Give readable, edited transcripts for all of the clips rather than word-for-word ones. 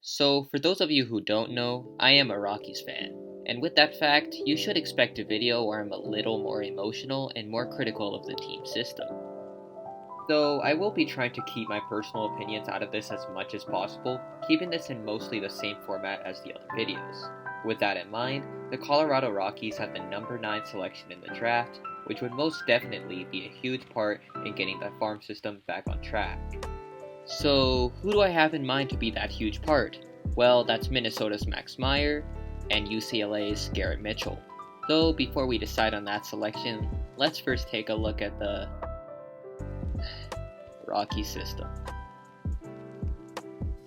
So, for those of you who don't know, I am a Rockies fan. And with that fact, you should expect a video where I'm a little more emotional and more critical of the team system. Though I will be trying to keep my personal opinions out of this as much as possible, keeping this in mostly the same format as the other videos. With that in mind, the Colorado Rockies had the number 9 selection in the draft, which would most definitely be a huge part in getting the farm system back on track. So, who do I have in mind to be that huge part? Well, that's Minnesota's Meyer and UCLA's Garrett Mitchell. Though, before we decide on that selection, let's first take a look at the Rocky system.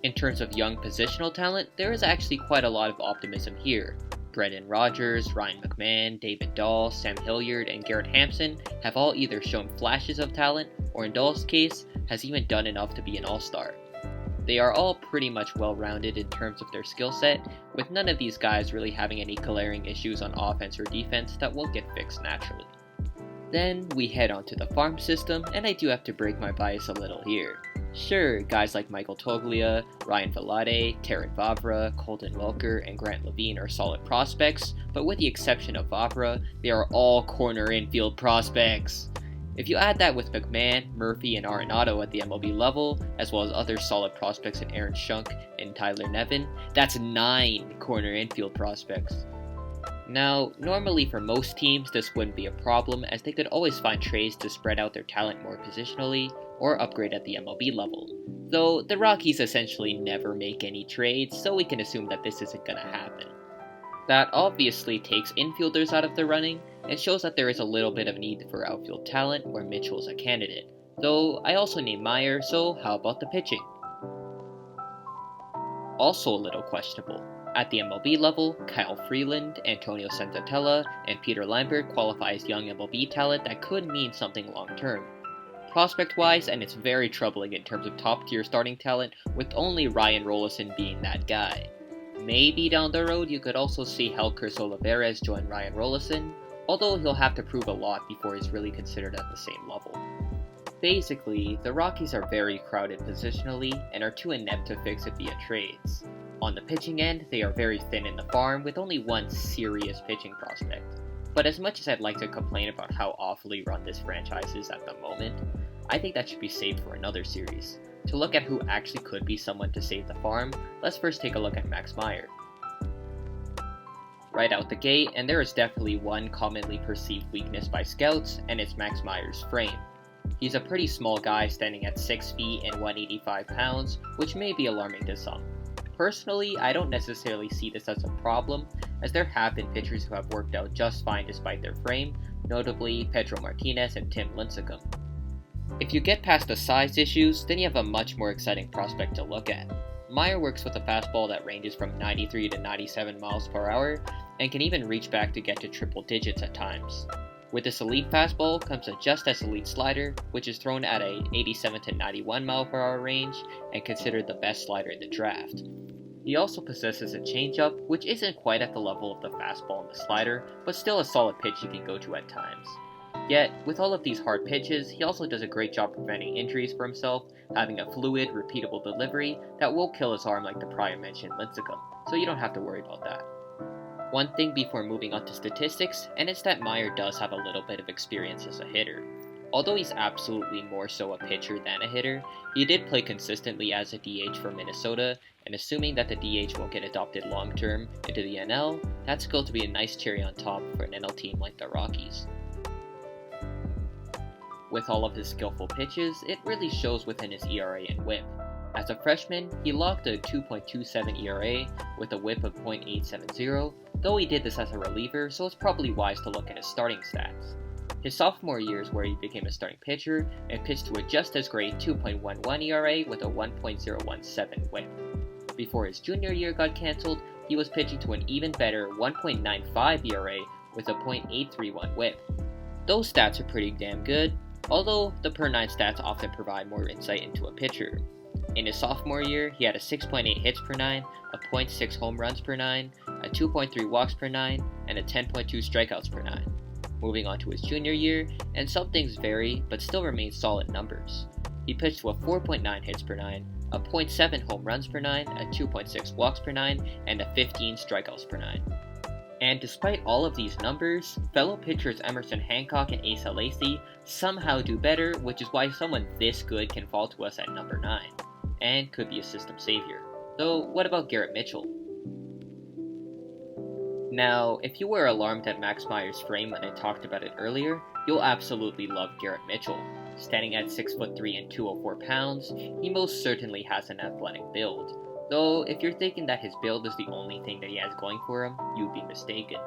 In terms of young positional talent, there is actually quite a lot of optimism here. Brendan Rodgers, Ryan McMahon, David Dahl, Sam Hilliard, and Garrett Hampson have all either shown flashes of talent, or in Dahl's case, has even done enough to be an all-star. They are all pretty much well-rounded in terms of their skill set, with none of these guys really having any glaring issues on offense or defense that will get fixed naturally. Then we head on to the farm system, and I do have to break my bias a little here. Sure, guys like Michael Toglia, Ryan Velarde, Terrin Vavra, Colton Welker, and Grant Levine are solid prospects, but with the exception of Vavra, they are all corner infield prospects. If you add that with McMahon, Murphy, and Arenado at the MLB level, as well as other solid prospects in Aaron Schunk and Tyler Nevin, that's 9 corner infield prospects. Now, normally for most teams this wouldn't be a problem, as they could always find trades to spread out their talent more positionally, or upgrade at the MLB level. Though the Rockies essentially never make any trades, so we can assume that this isn't gonna happen. That obviously takes infielders out of the running, and shows that there is a little bit of need for outfield talent where Mitchell is a candidate. Though I also named Meyer, so how about the pitching? Also a little questionable. At the MLB level, Kyle Freeland, Antonio Senzatella, and Peter Lambert qualify as young MLB talent that could mean something long-term. Prospect-wise, and it's very troubling in terms of top-tier starting talent, with only Ryan Rollison being that guy. Maybe down the road you could also see Helker Olivares join Ryan Rollison, although he'll have to prove a lot before he's really considered at the same level. Basically, the Rockies are very crowded positionally and are too inept to fix it via trades. On the pitching end, they are very thin in the farm with only one serious pitching prospect. But as much as I'd like to complain about how awfully run this franchise is at the moment, I think that should be saved for another series. To look at who actually could be someone to save the farm, let's first take a look at Max Meyer. Right out the gate, and there is definitely one commonly perceived weakness by scouts, and it's Max Meyer's frame. He's a pretty small guy standing at 6 feet and 185 pounds, which may be alarming to some. Personally, I don't necessarily see this as a problem, as there have been pitchers who have worked out just fine despite their frame, notably Pedro Martinez and Tim Lincecum. If you get past the size issues, then you have a much more exciting prospect to look at. Meyer works with a fastball that ranges from 93 to 97 miles per hour, and can even reach back to get to triple digits at times. With this elite fastball comes a just as elite slider, which is thrown at a 87 to 91 mile per hour range, and considered the best slider in the draft. He also possesses a changeup, which isn't quite at the level of the fastball and the slider, but still a solid pitch he can go to at times. Yet, with all of these hard pitches, he also does a great job preventing injuries for himself, having a fluid, repeatable delivery that will kill his arm like the prior mentioned Lincecum, so you don't have to worry about that. One thing before moving on to statistics, and it's that Meyer does have a little bit of experience as a hitter. Although he's absolutely more so a pitcher than a hitter, he did play consistently as a DH for Minnesota, and assuming that the DH won't get adopted long-term into the NL, that's going to be a nice cherry on top for an NL team like the Rockies. With all of his skillful pitches, it really shows within his ERA and WHIP. As a freshman, he logged a 2.27 ERA with a WHIP of .870, though he did this as a reliever, so it's probably wise to look at his starting stats. His sophomore year is where he became a starting pitcher and pitched to a just as great 2.11 ERA with a 1.017 WHIP. Before his junior year got cancelled, he was pitching to an even better 1.95 ERA with a .831 WHIP. Those stats are pretty damn good, although the per 9 stats often provide more insight into a pitcher. In his sophomore year, he had a 6.8 hits per 9, a .6 home runs per 9, a 2.3 walks per 9, and a 10.2 strikeouts per 9. Moving on to his junior year, and some things vary, but still remain solid numbers. He pitched to a 4.9 hits per 9, a .7 home runs per 9, a 2.6 walks per 9, and a 15 strikeouts per 9. And despite all of these numbers, fellow pitchers Emerson Hancock and Asa Lacy somehow do better, which is why someone this good can fall to us at number 9, and could be a system savior. Though, what about Garrett Mitchell? Now, if you were alarmed at Max Meyer's frame when I talked about it earlier, you'll absolutely love Garrett Mitchell. Standing at 6'3" and 204 pounds, he most certainly has an athletic build. Though, if you're thinking that his build is the only thing that he has going for him, you'd be mistaken.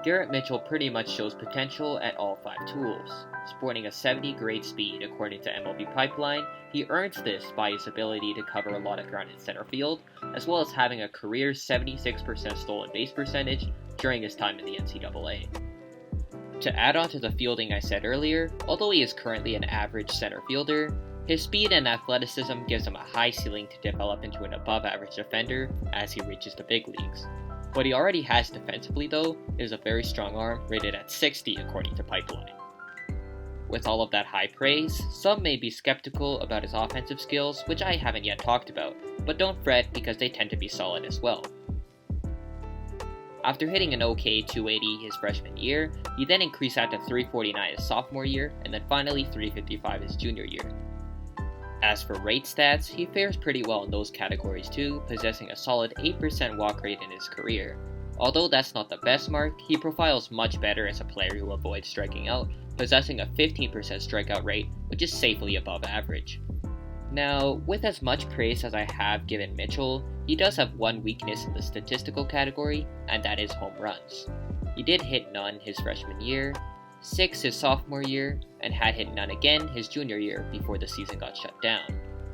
Garrett Mitchell pretty much shows potential at all 5 tools. Sporting a 70 grade speed according to MLB Pipeline, he earns this by his ability to cover a lot of ground in center field, as well as having a career 76% stolen base percentage during his time in the NCAA. To add on to the fielding I said earlier, although he is currently an average center fielder, his speed and athleticism gives him a high ceiling to develop into an above-average defender as he reaches the big leagues. What he already has defensively, though, is a very strong arm rated at 60 according to Pipeline. With all of that high praise, some may be skeptical about his offensive skills, which I haven't yet talked about, but don't fret because they tend to be solid as well. After hitting an okay 280 his freshman year, he then increased that to 349 his sophomore year, and then finally 355 his junior year. As for rate stats, he fares pretty well in those categories too, possessing a solid 8% walk rate in his career. Although that's not the best mark, he profiles much better as a player who avoids striking out, possessing a 15% strikeout rate, which is safely above average. Now, with as much praise as I have given Mitchell, he does have one weakness in the statistical category, and that is home runs. He did hit none his freshman year, 6 his sophomore year, and had hit none again his junior year before the season got shut down.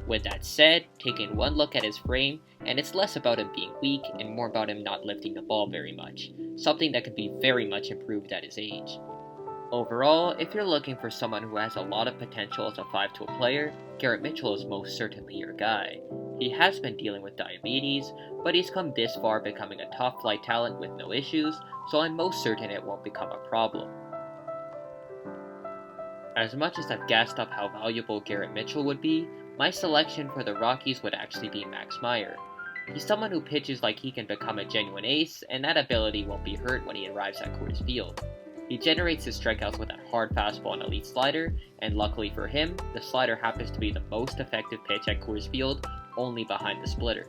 With that said, taking one look at his frame, and it's less about him being weak and more about him not lifting the ball very much, something that could be very much improved at his age. Overall, if you're looking for someone who has a lot of potential as a 5-tool player, Garrett Mitchell is most certainly your guy. He has been dealing with diabetes, but he's come this far becoming a top flight talent with no issues, so I'm most certain it won't become a problem. As much as I've gassed up how valuable Garrett Mitchell would be, my selection for the Rockies would actually be Max Meyer. He's someone who pitches like he can become a genuine ace, and that ability won't be hurt when he arrives at Coors Field. He generates his strikeouts with a hard fastball and elite slider, and luckily for him, the slider happens to be the most effective pitch at Coors Field, only behind the splitter.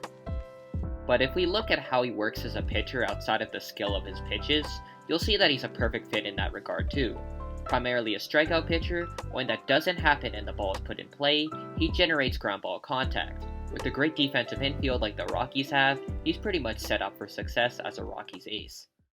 But if we look at how he works as a pitcher outside of the skill of his pitches, you'll see that he's a perfect fit in that regard too. Primarily a strikeout pitcher, when that doesn't happen and the ball is put in play, he generates ground ball contact. With a great defensive infield like the Rockies have, he's pretty much set up for success as a Rockies ace.